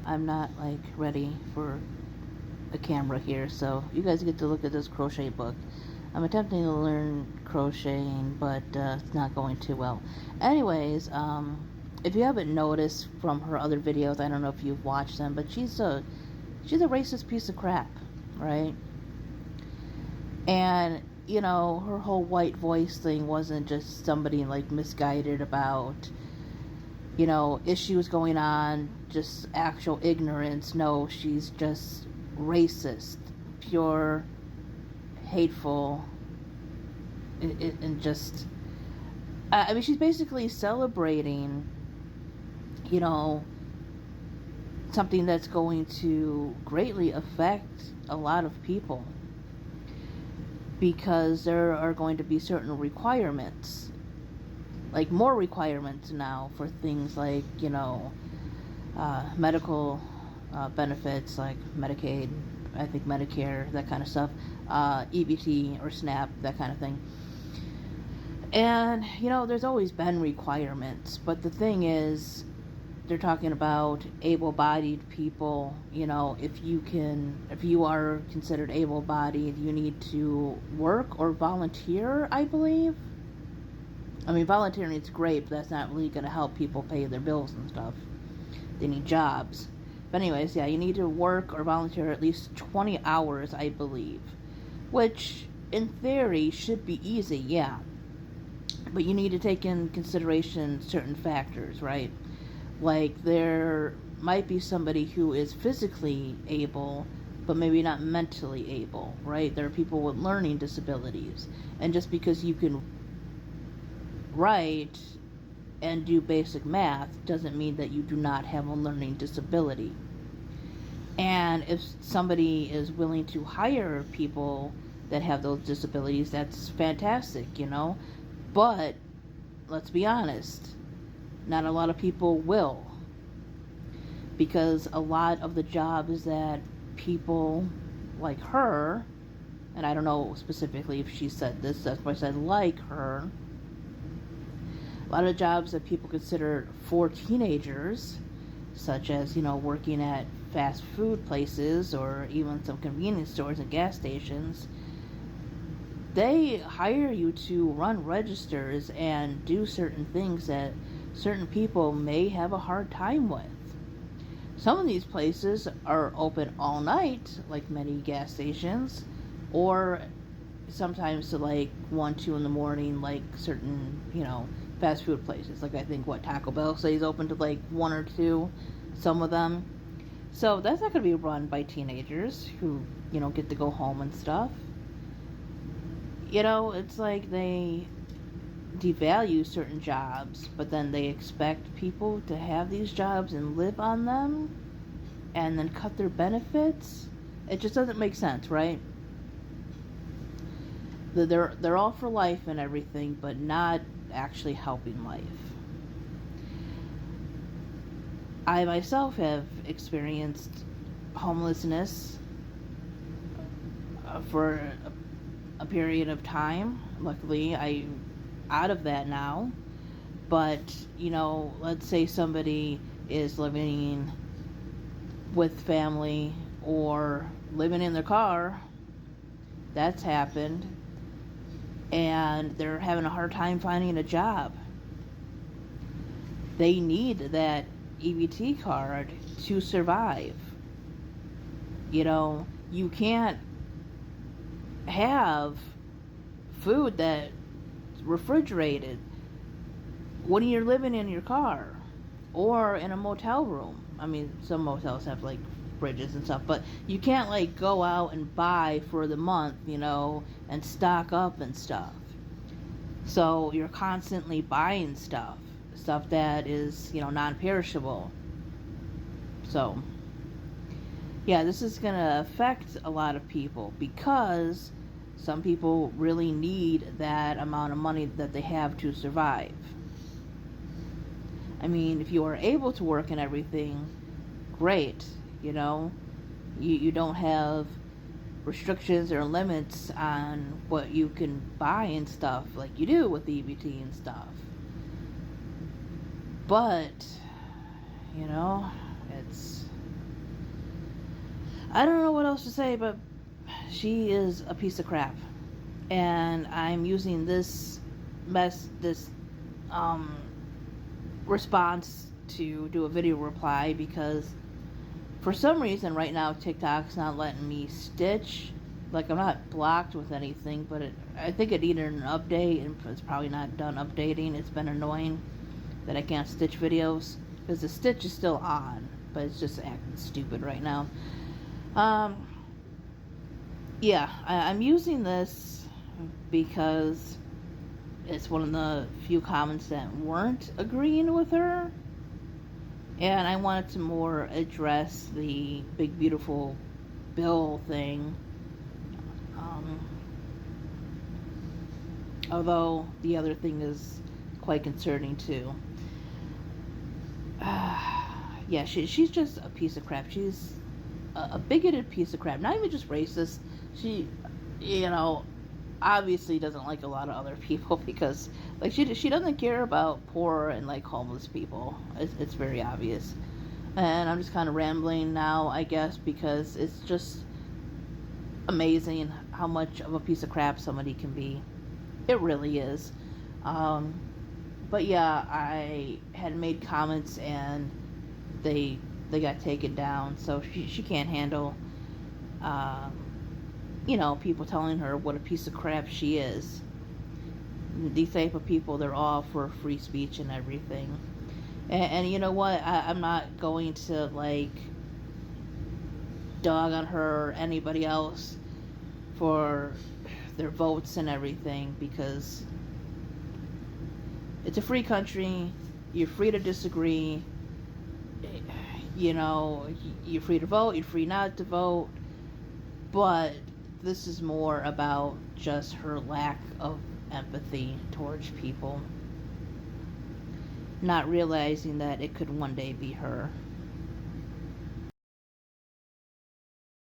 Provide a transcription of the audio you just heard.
I'm not like ready for a camera here, so you guys get to look at this crochet book. I'm attempting to learn crocheting, but it's not going too well. Anyways, if you haven't noticed from her other videos, I don't know if you've watched them, but she's a racist piece of crap, right? And you know, her whole white voice thing wasn't just somebody like misguided about, you know, issues going on, just actual ignorance. No, she's just racist, pure, hateful, and just, I mean, she's basically celebrating, you know, something that's going to greatly affect a lot of people, because there are going to be certain requirements, like more requirements now for things like, you know, medical benefits like Medicaid, I think Medicare, that kind of stuff, EBT or SNAP, that kind of thing. And, you know, there's always been requirements, but the thing is, they're talking about able-bodied people. You know, if you are considered able-bodied, you need to work or volunteer, I believe. I mean, volunteering is great, but that's not really going to help people pay their bills and stuff. They need jobs. But anyways, yeah, you need to work or volunteer at least 20 hours, I believe. Which, in theory, should be easy, yeah. But you need to take in consideration certain factors, right? Like, there might be somebody who is physically able, but maybe not mentally able, right? There are people with learning disabilities. And just because you can write and do basic math doesn't mean that you do not have a learning disability. And if somebody is willing to hire people that have those disabilities, that's fantastic, you know. But let's be honest, not a lot of people will, because a lot of the jobs that people like her, and I don't know specifically if she said this, that's why I said like her, a lot of jobs that people consider for teenagers, such as, you know, working at fast food places or even some convenience stores and gas stations, they hire you to run registers and do certain things that certain people may have a hard time with. Some of these places are open all night, like many gas stations, or sometimes to like 1, 2 in the morning, like certain, you know, fast food places. Like I think Taco Bell stays open to like 1 or 2, some of them. So that's not going to be run by teenagers who, you know, get to go home and stuff. You know, it's like they devalue certain jobs, but then they expect people to have these jobs and live on them and then cut their benefits. It just doesn't make sense, right? They're all for life and everything, but not actually helping life. I myself have experienced homelessness for a period of time. Luckily, I'm out of that now. But, you know, let's say somebody is living with family or living in their car. That's happened. And they're having a hard time finding a job. They need that EBT card to survive. You know, you can't have food that's refrigerated when you're living in your car or in a motel room. I mean, some motels have like fridges and stuff, but you can't like go out and buy for the month, you know, and stock up and stuff. So you're constantly buying stuff that is, you know, non-perishable. So yeah, this is going to affect a lot of people, because some people really need that amount of money that they have to survive. I mean, if you are able to work and everything, great, you know. You don't have restrictions or limits on what you can buy and stuff like you do with the EBT and stuff. But, you know, it's I don't know what else to say, but she is a piece of crap. And I'm using this um, response to do a video reply because for some reason right now TikTok's not letting me stitch. Like, I'm not blocked with anything, but I think it needed an update, and it's probably not done updating. It's been annoying that I can't stitch videos because the stitch is still on, but it's just acting stupid right now. Yeah, I'm using this because it's one of the few comments that weren't agreeing with her, and I wanted to more address the big beautiful bill thing. Although the other thing is quite concerning too. Yeah, she's just a piece of crap. She's a bigoted piece of crap. Not even just racist. She, obviously doesn't like a lot of other people because, like, she doesn't care about poor and, like, homeless people. It's very obvious. And I'm just kind of rambling now, I guess, because it's just amazing how much of a piece of crap somebody can be. It really is. But yeah, I had made comments and they got taken down, so she can't handle people telling her what a piece of crap she is. These type of people, they're all for free speech and everything. And you know what, I'm not going to, like, dog on her or anybody else for their votes and everything, because it's a free country. You're free to disagree. You're free to vote, you're free not to vote. But this is more about just her lack of empathy towards people, not realizing that it could one day be her.